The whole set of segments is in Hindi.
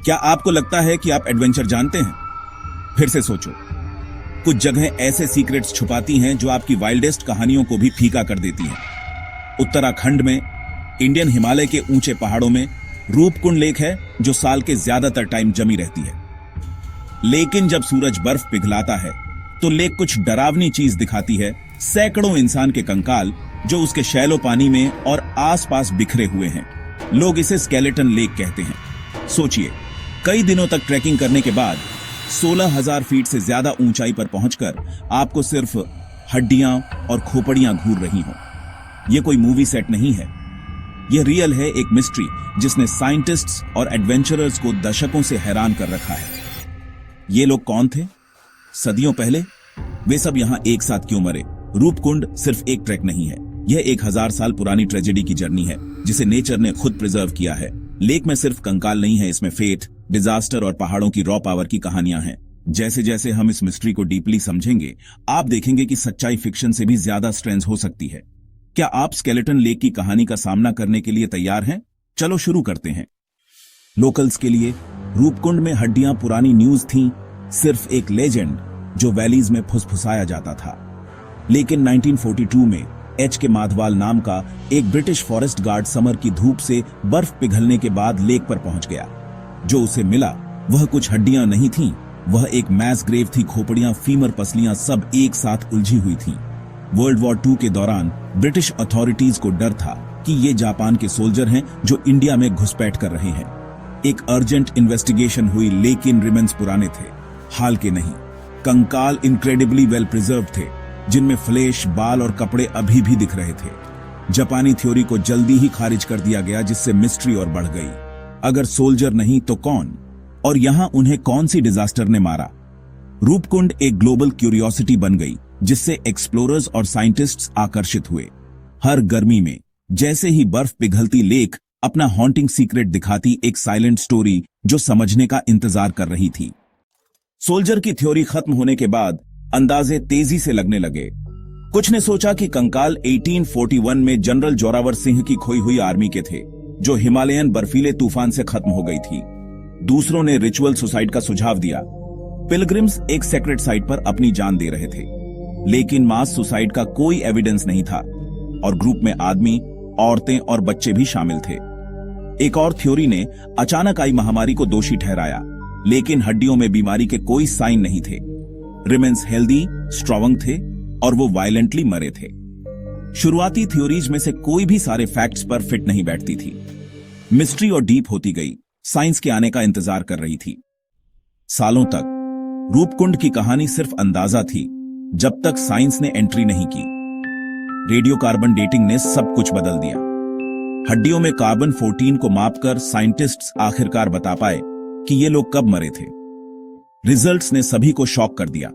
क्या आपको लगता है कि आप एडवेंचर जानते हैं? फिर से सोचो। कुछ जगहें ऐसे सीक्रेट्स छुपाती हैं जो आपकी वाइल्डेस्ट कहानियों को भी फीका कर देती हैं। उत्तराखंड में इंडियन हिमालय के ऊंचे पहाड़ों में रूपकुंड लेक है जो साल के ज्यादातर टाइम जमी रहती है। लेकिन जब सूरज बर्फ पिघलाता है तो लेक कुछ डरावनी चीज दिखाती है। सैकड़ों इंसान के कंकाल जो उसके शैलो पानी में और आसपास बिखरे हुए हैं। लोग इसे स्केलेटन लेक कहते हैं। सोचिए, कई दिनों तक ट्रैकिंग करने के बाद 16,000 फीट से ज्यादा ऊंचाई पर पहुंचकर आपको सिर्फ हड्डियां और खोपड़ियां घूर रही हों। यह कोई मूवी सेट नहीं है, यह रियल है, एक मिस्ट्री जिसने साइंटिस्ट्स और एडवेंचरर्स को दशकों से हैरान कर रखा है। ये लोग कौन थे? सदियों पहले वे सब यहां एक साथ क्यों मरे? रूपकुंड सिर्फ एक ट्रैक नहीं है, यह 1000 साल पुरानी ट्रेजेडी की जर्नी है जिसे नेचर ने खुद प्रिजर्व किया है। लेक में सिर्फ कंकाल नहीं है, इसमें फेट, डिजास्टर और पहाड़ों की रॉ पावर की कहानियां हैं। जैसे जैसे हम इस मिस्ट्री को डीपली समझेंगे, आप देखेंगे कि सच्चाई फिक्शन से भी ज्यादा स्ट्रेंथ हो सकती है। क्या आप स्केलेटन लेक की कहानी का सामना करने के लिए तैयार हैं? चलो शुरू करते हैं। लोकल्स के लिए रूपकुंड में हड्डियां पुरानी न्यूज थीं, सिर्फ एक लेजेंड जो वैलीज में फुसफुसाया जाता था। लेकिन 1942 में एच के माधवाल नाम का एक ब्रिटिश फॉरेस्ट गार्ड समर की धूप से बर्फ पिघलने के बाद लेक पर पहुंच गया। जो उसे मिला वह कुछ हड्डियां नहीं थीं, वह एक मैस ग्रेव थी। खोपड़ियां, फीमर, पसलियां सब एक साथ उलझी हुई थीं। वर्ल्ड वॉर 2 के दौरान ब्रिटिश अथॉरिटीज को डर था कि ये जापान के सोल्जर हैं जो इंडिया में घुसपैठ कर रहे हैं। एक अर्जेंट इन्वेस्टिगेशन हुई, लेकिन रिमेन्स पुराने थे, हाल के नहीं। कंकाल इनक्रेडिबली वेल प्रिजर्व थे, जिनमें फ्लेश, बाल और कपड़े अभी भी दिख रहे थे। जापानी थ्योरी को जल्दी ही खारिज कर दिया गया, जिससे मिस्ट्री और बढ़ गई। अगर सोल्जर नहीं तो कौन? और यहां उन्हें कौन सी डिजास्टर ने मारा? रूपकुंड एक ग्लोबल क्यूरियोसिटी बन गई, जिससे एक्सप्लोरर्स और साइंटिस्ट्स आकर्षित हुए। हर गर्मी में जैसे ही बर्फ पिघलती, लेक अपना हॉन्टिंग सीक्रेट दिखाती, एक साइलेंट स्टोरी जो समझने का इंतजार कर रही थी। सोल्जर की थ्योरी खत्म होने के बाद अंदाजे तेजी से लगने लगे। कुछ ने सोचा कि कंकाल 1841 में जनरल जोरावर सिंह की खोई हुई आर्मी के थे, जो हिमालयन बर्फीले तूफान से खत्म हो गई थी। दूसरों ने रिचुअल सुसाइड का सुझाव दिया। पिलग्रिम्स एक सेक्रेट साइट पर अपनी जान दे रहे थे, लेकिन मास सुसाइड का कोई एविडेंस नहीं था और ग्रुप में आदमी, औरतें और बच्चे भी शामिल थे। एक और थ्योरी ने अचानक आई महामारी को दोषी ठहराया, लेकिन हड्डियों में बीमारी के कोई साइन नहीं थे। रिमेन्स हेल्दी, स्ट्रॉन्ग थे और वो वायलेंटली मरे थे। शुरुआती थ्योरीज में से कोई भी सारे फैक्ट्स पर फिट नहीं बैठती थी। मिस्ट्री और डीप होती गई, साइंस के आने का इंतजार कर रही थी। सालों तक रूपकुंड की कहानी सिर्फ अंदाजा थी, जब तक साइंस ने एंट्री नहीं की। रेडियो कार्बन डेटिंग ने सब कुछ बदल दिया। हड्डियों में कार्बन 14 को मापकर साइंटिस्ट्स आखिरकार बता पाए कि ये लोग कब मरे थे। रिजल्ट्स ने सभी को शॉक कर दिया।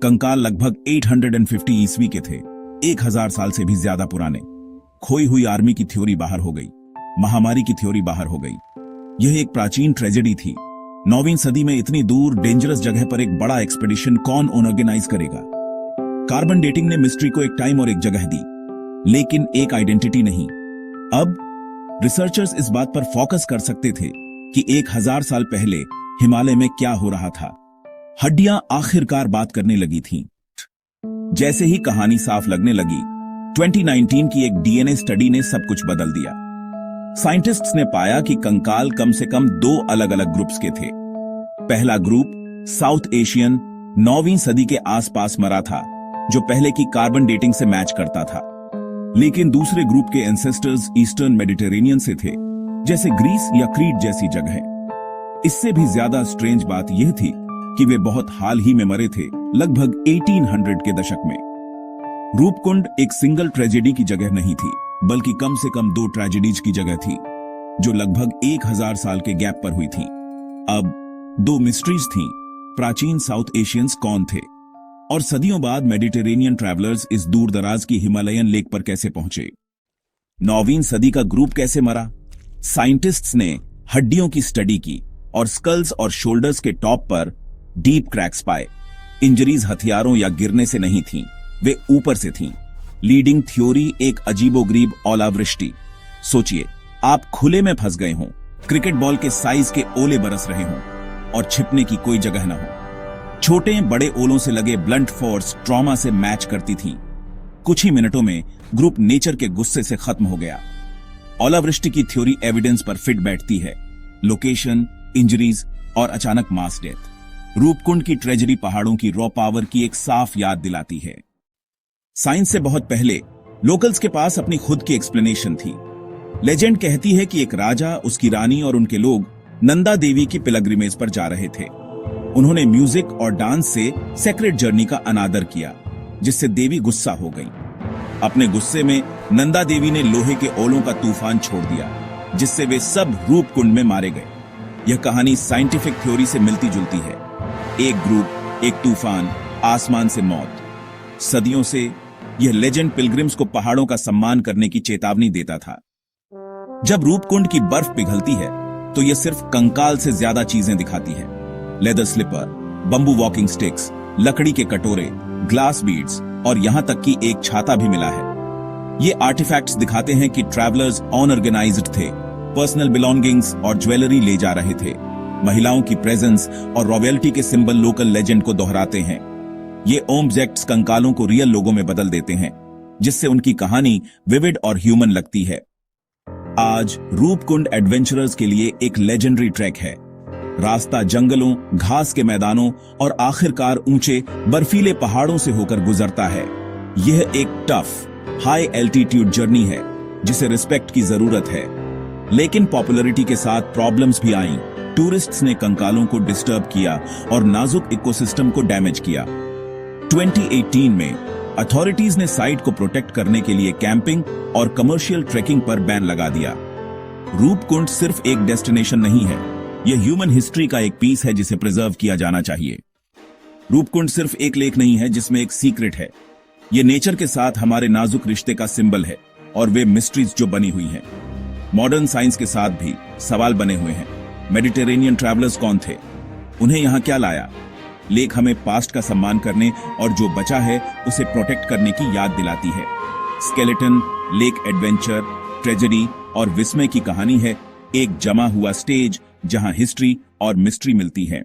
कंकाल लगभग 850 ईस्वी के थे, 1000 साल से भी ज्यादा पुराने। खोई हुई आर्मी की थ्योरी बाहर हो गई, महामारी की थ्योरी बाहर हो गई। यह एक प्राचीन ट्रेजेडी थी। 9वीं सदी में इतनी दूर डेंजरस जगह पर एक बड़ा एक्सपेडिशन कौन ऑर्गेनाइज करेगा? कार्बन डेटिंग ने मिस्ट्री को एक टाइम और एक जगह दी, लेकिन एक आइडेंटिटी नहीं। अब रिसर्चर्स इस बात पर फोकस कर सकते थे कि 1000 साल पहले हिमालय में क्या हो रहा था। हड्डियां आखिरकार बात करने लगी थीं। जैसे ही कहानी साफ लगने लगी, 2019 की एक डीएनए स्टडी ने सब कुछ बदल दिया। साइंटिस्ट्स ने पाया कि कंकाल कम से कम 2 अलग अलग ग्रुप्स के थे। पहला ग्रुप साउथ एशियन 9वीं सदी के आसपास मरा था, जो पहले की कार्बन डेटिंग से मैच करता था। लेकिन दूसरे ग्रुप के एंसेस्टर्स ईस्टर्न मेडिटेरेनियन से थे, जैसे ग्रीस या क्रीट जैसी जगह। इससे भी ज्यादा स्ट्रेंज बात यह थी कि वे बहुत हाल ही में मरे थे, लगभग 1800 के दशक में। रूपकुंड एक सिंगल ट्रेजेडी की जगह नहीं थी, बल्कि कम से कम 2 ट्रेजेडीज की जगह थी, जो लगभग 1000 साल के गैप पर हुई थी। अब 2 मिस्ट्रीज थीं। प्राचीन साउथ एशियंस कौन थे, और सदियों बाद मेडिटेरेनियन ट्रैवलर्स इस दूर दराज की हिमालयन लेक पर कैसे पहुंचे? 9वीं सदी का ग्रुप कैसे मरा? साइंटिस्ट्स ने हड्डियों की स्टडी की और स्कल्स और शोल्डर्स के टॉप पर डीप क्रैक्स पाए। इंजरीज हथियारों या गिरने से नहीं थीं, वे ऊपर से थीं। लीडिंग थ्योरी एक अजीबोगरीब ओलावृष्टि। सोचिए, आप खुले में फंस गए हों, क्रिकेट बॉल के साइज के ओले बरस रहे हों और छिपने की कोई जगह न हो। छोटे बड़े ओलों से लगे ब्लंट फोर्स ट्रॉमा से मैच करती थीं। कुछ ही मिनटों में ग्रुप नेचर के गुस्से से खत्म हो गया। ओलावृष्टि की थ्योरी एविडेंस पर फिट बैठती है। लोकेशन, इंजरीज और अचानक मास डेथ रूपकुंड की ट्रेजेडी पहाड़ों की रॉ पावर की एक साफ याद दिलाती है। साइंस से बहुत पहले लोकल्स के पास अपनी खुद की एक्सप्लेनेशन थी। लेजेंड कहती है कि एक राजा, उसकी रानी और उनके लोग नंदा देवी की पिलग्रिमेज पर जा रहे थे। उन्होंने म्यूजिक और डांस से सेक्रेट जर्नी का अनादर किया, जिससे देवी गुस्सा हो गई। अपने गुस्से में नंदा देवी ने लोहे के ओलों का तूफान छोड़ दिया, जिससे वे सब रूपकुंड में मारे गए। यह कहानी साइंटिफिक थ्योरी से मिलती जुलती है। एक ग्रुप, एक तूफान, आसमान से मौत। सदियों से यह लेजेंड पिलग्रिम्स को पहाड़ों का सम्मान करने की चेतावनी देता था। जब रूपकुंड की बर्फ पिघलती है तो यह सिर्फ कंकाल से ज्यादा चीजें दिखाती है। Leather slipper, bamboo walking sticks, लकड़ी के कटोरे, ग्लास बीड्स और यहां तक कि एक छाता भी मिला है। ये आर्टिफैक्ट्स दिखाते हैं कि ट्रैवलर्स अनऑर्गेनाइज्ड थे, पर्सनल बिलोंगिंग्स और ज्वेलरी ले जा रहे थे। महिलाओं की प्रेजेंस और रॉयल्टी के सिंबल लोकल लेजेंड को दोहराते हैं। ये ऑब्जेक्ट्स कंकालों को रियल लोगों में बदल देते हैं, जिससे उनकी कहानी विविड और ह्यूमन लगती है। आज रूपकुंड एडवेंचरर्स के लिए एक लेजेंडरी ट्रैक है। रास्ता जंगलों, घास के मैदानों और आखिरकार ऊंचे बर्फीले पहाड़ों से होकर गुजरता है। यह एक टफ, हाई एल्टीट्यूड जर्नी है जिसे रिस्पेक्ट की जरूरत है। लेकिन पॉपुलैरिटी के साथ प्रॉब्लम्स भी आईं। टूरिस्ट्स ने कंकालों को डिस्टर्ब किया और नाजुक इकोसिस्टम को डैमेज किया। 2018 में अथॉरिटीज ने साइट को प्रोटेक्ट करने के लिए कैंपिंग और कमर्शियल ट्रेकिंग पर बैन लगा दिया। रूपकुंड सिर्फ एक डेस्टिनेशन नहीं है, यह ह्यूमन हिस्ट्री का एक पीस है जिसे प्रिजर्व किया जाना चाहिए। रूपकुंड सिर्फ एक लेक नहीं है जिसमें एक सीक्रेट है। यह नेचर के साथ हमारे नाजुक रिश्ते का सिंबल है और वे मिस्ट्रीज जो बनी हुई हैं। मॉडर्न साइंस के साथ भी सवाल बने हुए हैं। मेडिटेरेनियन ट्रैवलर्स कौन थे? उन्हें यहां क्या लाया? लेक हमें पास्ट का सम्मान करने और जो बचा है उसे प्रोटेक्ट करने की याद दिलाती है। स्केलेटन लेक एडवेंचर, ट्रेजेडी और विस्मय की कहानी है, एक जमा हुआ स्टेज जहां हिस्ट्री और मिस्ट्री मिलती है।